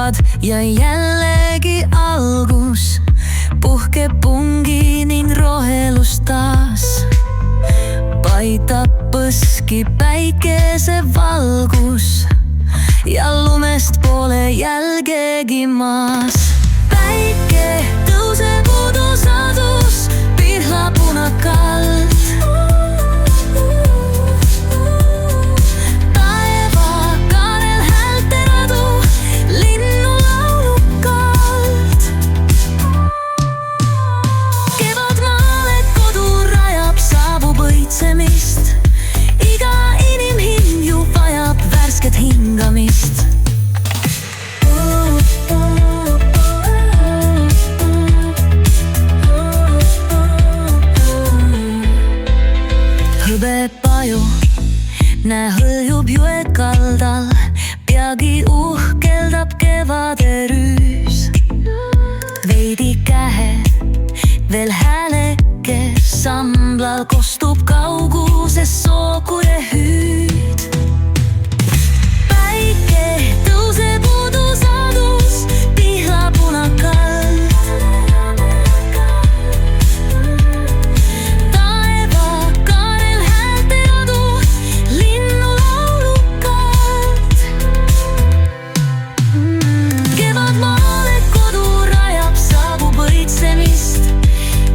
kevad ja jällegi algus. Puhkeb pungi ning rohelus taas. Paitab põski päikesevalgus ja lumest pole jälgegi maas. Päike tõuseb udusadus, pihlapunakald. Taevakaarel häälte radu, linnu laulukalt. Kevadmaale kodu rajab, saabub õitsemist. Iga inimhing ju vajab värsket hingamist. Hõbepaju, näe hõljub jõe kaldal, peagi uhkeldab kevade rüüs. Veidi kähe, veel hääleke, samblal kostub kauguses sookure hüüd. Päike tõuseb udusadus, pihlapunakald. Taevakaarel häälte radu, linnu laulukalt. Kevadmaale kodu rajab, saabub õitsemist.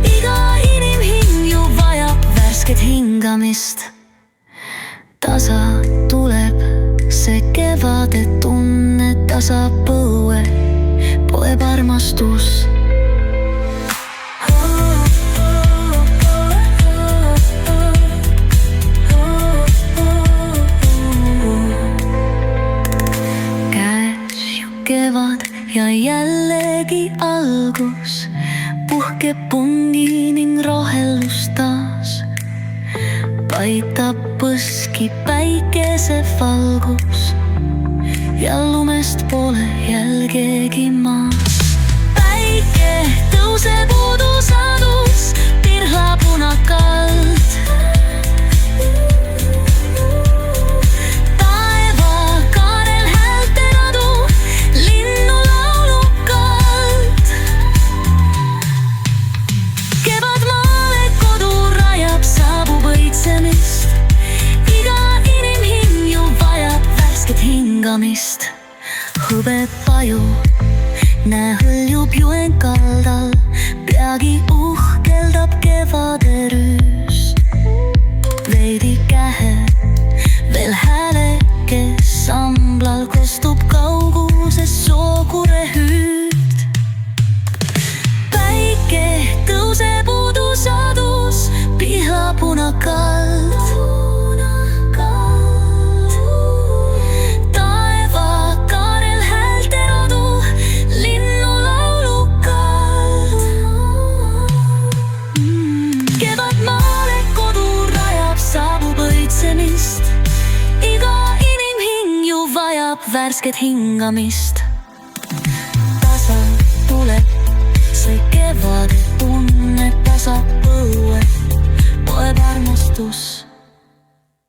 Iga inimhing ju vajab värsket hingamist. Tasa tuleb see kevade tunne, tasa põue poeb armastus. Käes ju kevad ja jällegi algus. Puhkeb pungi ning rohelus taas. Paitab põski päikesevalgus ja lumest pole jälgegi maas. Päike tõuseb udusadus, pihlapunakald. Taevakaarel häälte radu, linnu laulukalt. Kevadmaale kodu rajab, saabub õitsemist. Iga inimhing ju vajab värsket hingamist. Hõbepaju, näe hõljub jõe kaldal, peagi uhkeldab kevade rüüs. Veidi kähe, veel hääleke, samblal kostub kauguses sookure hüüd. Päike tõuseb udusadus, pihlapunakald. Taevakaarel häälte radu, linnu laulukalt. Kevadmaale kodu rajab, saabub õitsemist. Iga inimhing ju vajab värsket hingamist. Tasa tuleb see kevade tunne, tasa põue poeb armastus.